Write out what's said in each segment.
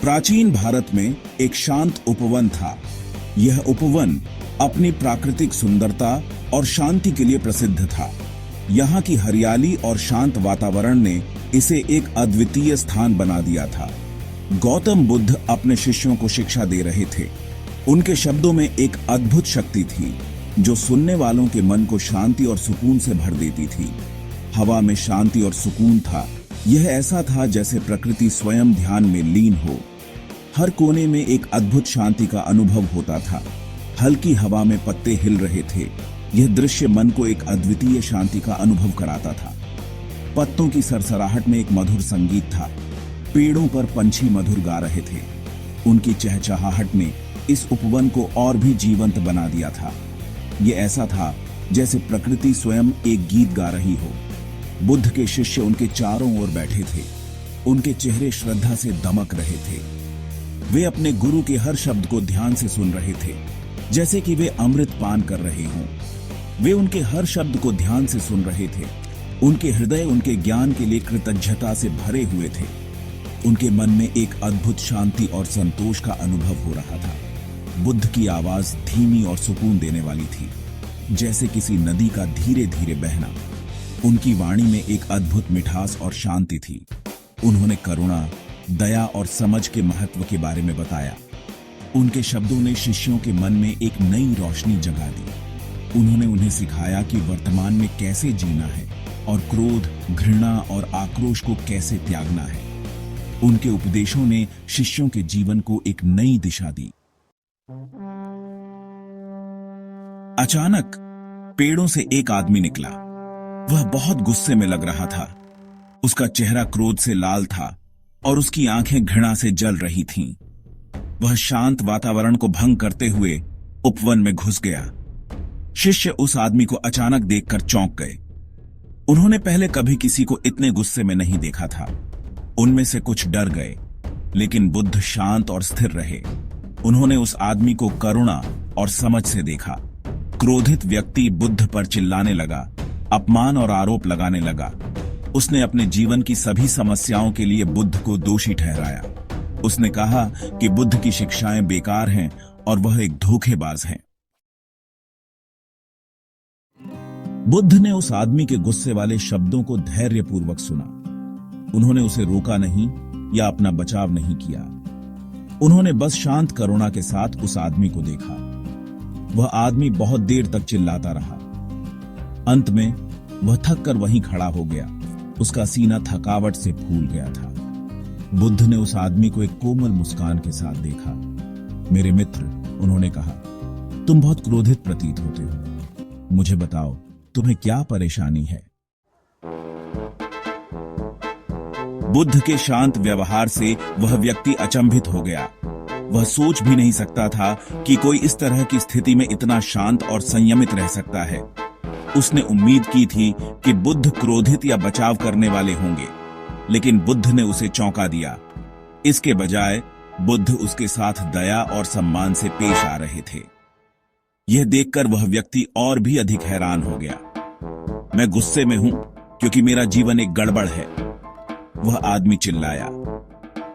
प्राचीन भारत में एक शांत उपवन था। यह उपवन अपनी प्राकृतिक सुंदरता और शांति के लिए प्रसिद्ध था। यहाँ की हरियाली और शांत वातावरण ने इसे एक अद्वितीय स्थान बना दिया था। गौतम बुद्ध अपने शिष्यों को शिक्षा दे रहे थे। उनके शब्दों में एक अद्भुत शक्ति थी जो सुनने वालों के मन को शांति और सुकून से भर देती थी। हवा में शांति और सुकून था। यह ऐसा था जैसे प्रकृति स्वयं ध्यान में लीन हो। हर कोने में एक अद्भुत शांति का अनुभव होता था। हल्की हवा में पत्ते हिल रहे थे। यह दृश्य मन को एक अद्वितीय शांति का अनुभव कराता था। पत्तों की सरसराहट में एक मधुर संगीत था। पेड़ों पर पंछी मधुर गा रहे थे। उनकी चहचहाहट ने इस उपवन को और भी जीवंत बना दिया था। यह ऐसा था जैसे प्रकृति स्वयं एक गीत गा रही हो। बुद्ध के शिष्य उनके चारों ओर बैठे थे। उनके चेहरे श्रद्धा से दमक रहे थे। वे अपने गुरु के हर शब्द को ध्यान से सुन रहे थे, जैसे कि वे अमृत पान कर रहे हों। वे उनके हर शब्द को ध्यान से सुन रहे थे। उनके हृदय उनके ज्ञान के लिए कृतज्ञता से भरे हुए थे। उनके मन में एक अद्भुत शांति और संतोष का अनुभव हो रहा था। बुद्ध की आवाज धीमी और सुकून देने वाली थी, जैसे किसी नदी का धीरे धीरे बहना। उनकी वाणी में एक अद्भुत मिठास और शांति थी। उन्होंने करुणा, दया और समझ के महत्व के बारे में बताया। उनके शब्दों ने शिष्यों के मन में एक नई रोशनी जगा दी। उन्होंने उन्हें सिखाया कि वर्तमान में कैसे जीना है और क्रोध, घृणा और आक्रोश को कैसे त्यागना है। उनके उपदेशों ने शिष्यों के जीवन को एक नई दिशा दी। अचानक पेड़ों से एक आदमी निकला। वह बहुत गुस्से में लग रहा था। उसका चेहरा क्रोध से लाल था और उसकी आंखें घृणा से जल रही थीं। वह शांत वातावरण को भंग करते हुए उपवन में घुस गया। शिष्य उस आदमी को अचानक देखकर चौंक गए। उन्होंने पहले कभी किसी को इतने गुस्से में नहीं देखा था। उनमें से कुछ डर गए, लेकिन बुद्ध शांत और स्थिर रहे। उन्होंने उस आदमी को करुणा और समझ से देखा। क्रोधित व्यक्ति बुद्ध पर चिल्लाने लगा, अपमान और आरोप लगाने लगा। उसने अपने जीवन की सभी समस्याओं के लिए बुद्ध को दोषी ठहराया। उसने कहा कि बुद्ध की शिक्षाएं बेकार हैं और वह एक धोखेबाज है। बुद्ध ने उस आदमी के गुस्से वाले शब्दों को धैर्यपूर्वक सुना। उन्होंने उसे रोका नहीं या अपना बचाव नहीं किया। उन्होंने बस शांत करुणा के साथ उस आदमी को देखा। वह आदमी बहुत देर तक चिल्लाता रहा। अंत में वह थक कर वहीं खड़ा हो गया। उसका सीना थकावट से फूल गया था। बुद्ध ने उस आदमी को एक कोमल मुस्कान के साथ देखा। मेरे मित्र, उन्होंने कहा, तुम बहुत क्रोधित प्रतीत होते हो। मुझे बताओ, तुम्हें क्या परेशानी है? बुद्ध के शांत व्यवहार से वह व्यक्ति अचंभित हो गया। वह सोच भी नहीं सकता था कि कोई इस तरह की स्थिति में इतना शांत और संयमित रह सकता है। उसने उम्मीद की थी कि बुद्ध क्रोधित या बचाव करने वाले होंगे, लेकिन बुद्ध ने उसे चौंका दिया। इसके बजाय बुद्ध उसके साथ दया और सम्मान से पेश आ रहे थे। यह देखकर वह व्यक्ति और भी अधिक हैरान हो गया। मैं गुस्से में हूं क्योंकि मेरा जीवन एक गड़बड़ है, वह आदमी चिल्लाया।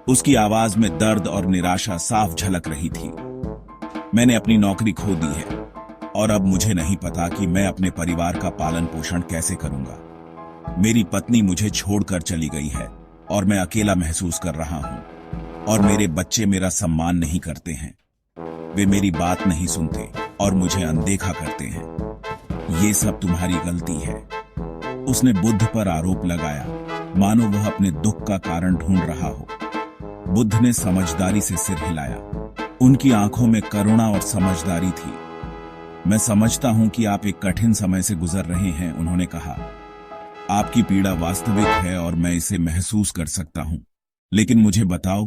उसकी आवाज में दर्द और निराशा साफ झलक रही थी। मैंने अपनी नौकरी खो दी है और अब मुझे नहीं पता कि मैं अपने परिवार का पालन पोषण कैसे करूंगा। मेरी पत्नी मुझे छोड़कर चली गई है और मैं अकेला महसूस कर रहा हूं, और मेरे बच्चे मेरा सम्मान नहीं करते हैं। वे मेरी बात नहीं सुनते और मुझे अनदेखा करते हैं। ये सब तुम्हारी गलती है। उसने बुद्ध पर आरोप लगाया, मानो वह अपने दुख का कारण ढूंढ रहा हो। बुद्ध ने समझदारी से सिर हिलाया। उनकी आंखों में करुणा और समझदारी थी। मैं समझता हूं कि आप एक कठिन समय से गुजर रहे हैं, उन्होंने कहा। आपकी पीड़ा वास्तविक है और मैं इसे महसूस कर सकता हूं, लेकिन मुझे बताओ,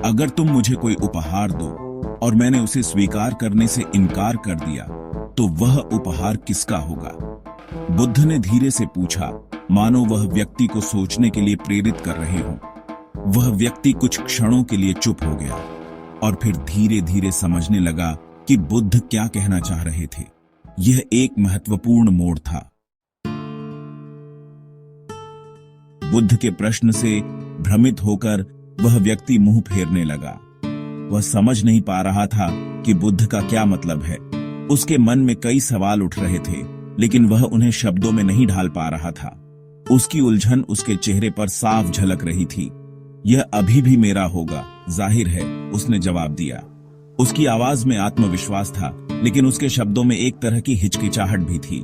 अगर तुम मुझे कोई उपहार दो और मैंने उसे स्वीकार करने से इनकार कर दिया, तो वह उपहार किसका होगा? बुद्ध ने धीरे से पूछा, मानो वह व्यक्ति को सोचने के लिए प्रेरित कर रहे हों। वह व्यक्ति कुछ क्षणों के लिए चुप हो गया और फिर धीरे धीरे समझने लगा कि बुद्ध क्या कहना चाह रहे थे। यह एक महत्वपूर्ण मोड़ था। बुद्ध के प्रश्न से भ्रमित होकर वह व्यक्ति मुंह फेरने लगा। वह समझ नहीं पा रहा था कि बुद्ध का क्या मतलब है। उसके मन में कई सवाल उठ रहे थे, लेकिन वह उन्हें शब्दों में नहीं ढाल पा रहा था। उसकी उलझन उसके चेहरे पर साफ झलक रही थी। यह अभी भी मेरा होगा, जाहिर है, उसने जवाब दिया। उसकी आवाज में आत्मविश्वास था, लेकिन उसके शब्दों में एक तरह की हिचकिचाहट भी थी।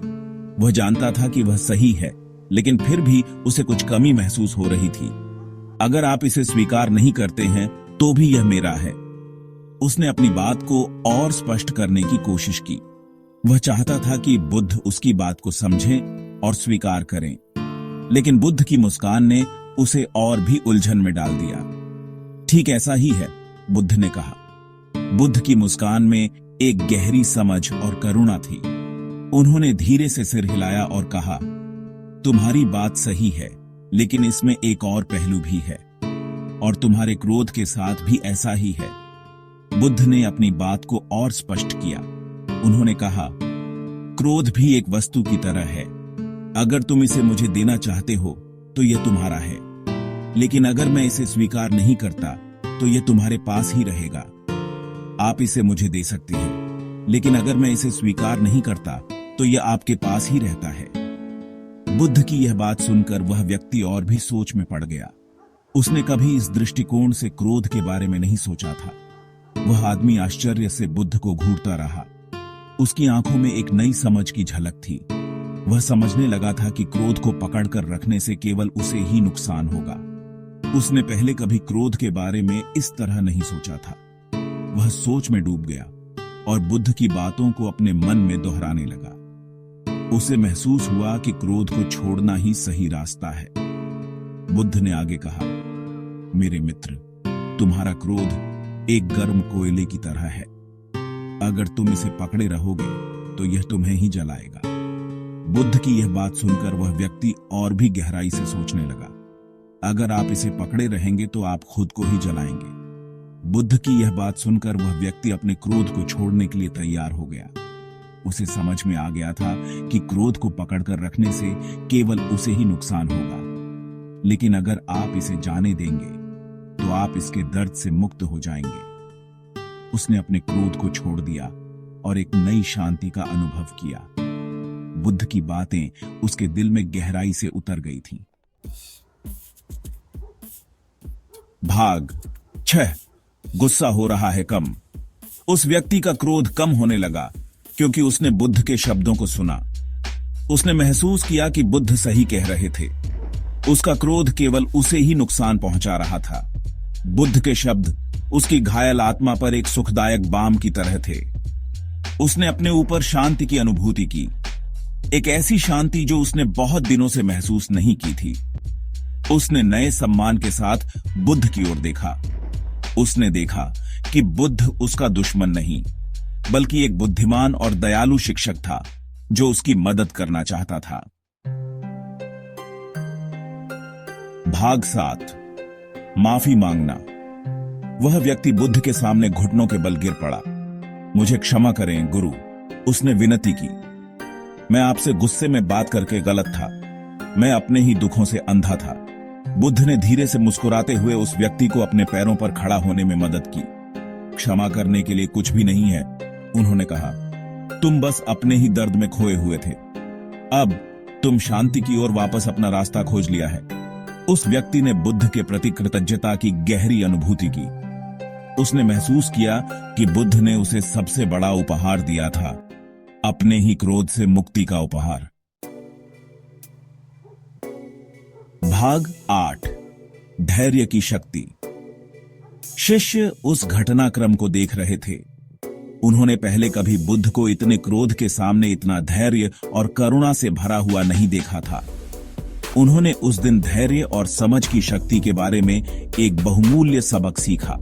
वह जानता था कि वह सही है, लेकिन फिर भी उसे कुछ कमी महसूस हो रही थी। अगर आप इसे स्वीकार नहीं करते हैं तो भी यह मेरा है। उसने अपनी बात को और स्पष्ट करने की कोशिश की। वह चाहता था कि बुद्ध उसकी बात को समझें और स्वीकार करें, लेकिन बुद्ध की मुस्कान ने उसे और भी उलझन में डाल दिया। ठीक ऐसा ही है, बुद्ध ने कहा। बुद्ध की मुस्कान में एक गहरी समझ और करुणा थी। उन्होंने धीरे से सिर हिलाया और कहा, तुम्हारी बात सही है, लेकिन इसमें एक और पहलू भी है, और तुम्हारे क्रोध के साथ भी ऐसा ही है। बुद्ध ने अपनी बात को और स्पष्ट किया। उन्होंने कहा, क्रोध भी एक वस्तु की तरह है। अगर तुम इसे मुझे देना चाहते हो तो यह तुम्हारा है, लेकिन अगर मैं इसे स्वीकार नहीं करता तो यह तुम्हारे पास ही रहेगा। आप इसे मुझे दे सकती हैं, लेकिन अगर मैं इसे स्वीकार नहीं करता तो यह आपके पास ही रहता है। बुद्ध की यह बात सुनकर वह व्यक्ति और भी सोच में पड़ गया। उसने कभी इस दृष्टिकोण से क्रोध के बारे में नहीं सोचा था। वह आदमी आश्चर्य से बुद्ध को घूरता रहा। उसकी आंखों में एक नई समझ की झलक थी। वह समझने लगा था कि क्रोध को पकड़कर रखने से केवल उसे ही नुकसान होगा। उसने पहले कभी क्रोध के बारे में इस तरह नहीं सोचा था। वह सोच में डूब गया और बुद्ध की बातों को अपने मन में दोहराने लगा। उसे महसूस हुआ कि क्रोध को छोड़ना ही सही रास्ता है। बुद्ध ने आगे कहा, मेरे मित्र, तुम्हारा क्रोध एक गर्म कोयले की तरह है। अगर तुम इसे पकड़े रहोगे तो यह तुम्हें ही जलाएगा। बुद्ध की यह बात सुनकर वह व्यक्ति और भी गहराई से सोचने लगा। अगर आप इसे पकड़े रहेंगे तो आप खुद को ही जलाएंगे। बुद्ध की यह बात सुनकर वह व्यक्ति अपने क्रोध को छोड़ने के लिए तैयार हो गया। उसे समझ में आ गया था कि क्रोध को पकड़कर रखने से केवल उसे ही नुकसान होगा, लेकिन अगर आप इसे जाने देंगे तो आप इसके दर्द से मुक्त हो जाएंगे। उसने अपने क्रोध को छोड़ दिया और एक नई शांति का अनुभव किया। बुद्ध की बातें उसके दिल में गहराई से उतर गई थीं। भाग 6। गुस्सा हो रहा है कम। उस व्यक्ति का क्रोध कम होने लगा क्योंकि उसने बुद्ध के शब्दों को सुना। उसने महसूस किया कि बुद्ध सही कह रहे थे। उसका क्रोध केवल उसे ही नुकसान पहुंचा रहा था। बुद्ध के शब्द उसकी घायल आत्मा पर एक सुखदायक बाम की तरह थे। उसने अपने ऊपर शांति की अनुभूति की, एक ऐसी शांति जो उसने बहुत दिनों से महसूस नहीं की थी। उसने नए सम्मान के साथ बुद्ध की ओर देखा। उसने देखा कि बुद्ध उसका दुश्मन नहीं, बल्कि एक बुद्धिमान और दयालु शिक्षक था जो उसकी मदद करना चाहता था। भाग 7। माफी मांगना। वह व्यक्ति बुद्ध के सामने घुटनों के बल गिर पड़ा। मुझे क्षमा करें गुरु, उसने विनती की। मैं आपसे गुस्से में बात करके गलत था। मैं अपने ही दुखों से अंधा था। बुद्ध ने धीरे से मुस्कुराते हुए उस व्यक्ति को अपने पैरों पर खड़ा होने में मदद की। क्षमा करने के लिए कुछ भी नहीं है, उन्होंने कहा। तुम बस अपने ही दर्द में खोए हुए थे। अब तुम शांति की ओर वापस अपना रास्ता खोज लिया है। उस व्यक्ति ने बुद्ध के प्रति कृतज्ञता की गहरी अनुभूति की। उसने महसूस किया कि बुद्ध ने उसे सबसे बड़ा उपहार दिया था, अपने ही क्रोध से मुक्ति का उपहार। भाग 8। धैर्य की शक्ति। शिष्य उस घटनाक्रम को देख रहे थे। उन्होंने पहले कभी बुद्ध को इतने क्रोध के सामने इतना धैर्य और करुणा से भरा हुआ नहीं देखा था। उन्होंने उस दिन धैर्य और समझ की शक्ति के बारे में एक बहुमूल्य सबक सीखा।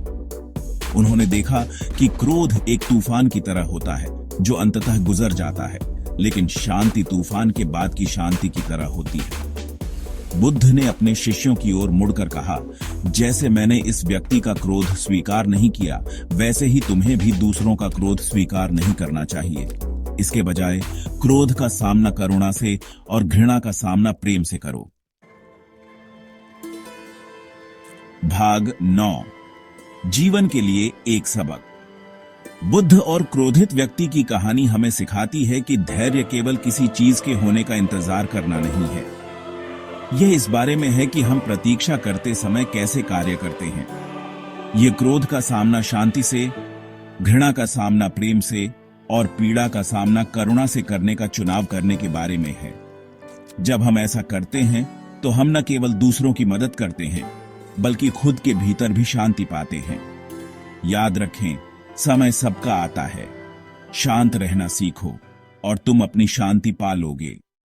उन्होंने देखा कि क्रोध एक तूफान की तरह होता है जो अंततः गुजर जाता है, लेकिन शांति तूफान के बाद की शांति की तरह होती है। बुद्ध ने अपने शिष्यों की ओर मुड़कर कहा, जैसे मैंने इस व्यक्ति का क्रोध स्वीकार नहीं किया, वैसे ही तुम्हें भी दूसरों का क्रोध स्वीकार नहीं करना चाहिए। इसके बजाय क्रोध का सामना करुणा से और घृणा का सामना प्रेम से करो। भाग 9। जीवन के लिए एक सबक। बुद्ध और क्रोधित व्यक्ति की कहानी हमें सिखाती है कि धैर्य केवल किसी चीज के होने का इंतजार करना नहीं है। यह इस बारे में है कि हम प्रतीक्षा करते समय कैसे कार्य करते हैं। ये क्रोध का सामना शांति से, घृणा का सामना प्रेम से और पीड़ा का सामना करुणा से करने का चुनाव करने के बारे में है। जब हम ऐसा करते हैं तो हम न केवल दूसरों की मदद करते हैं, बल्कि खुद के भीतर भी शांति पाते हैं। याद रखें, समय सबका आता है। शांत रहना सीखो और तुम अपनी शांति पा लोगे।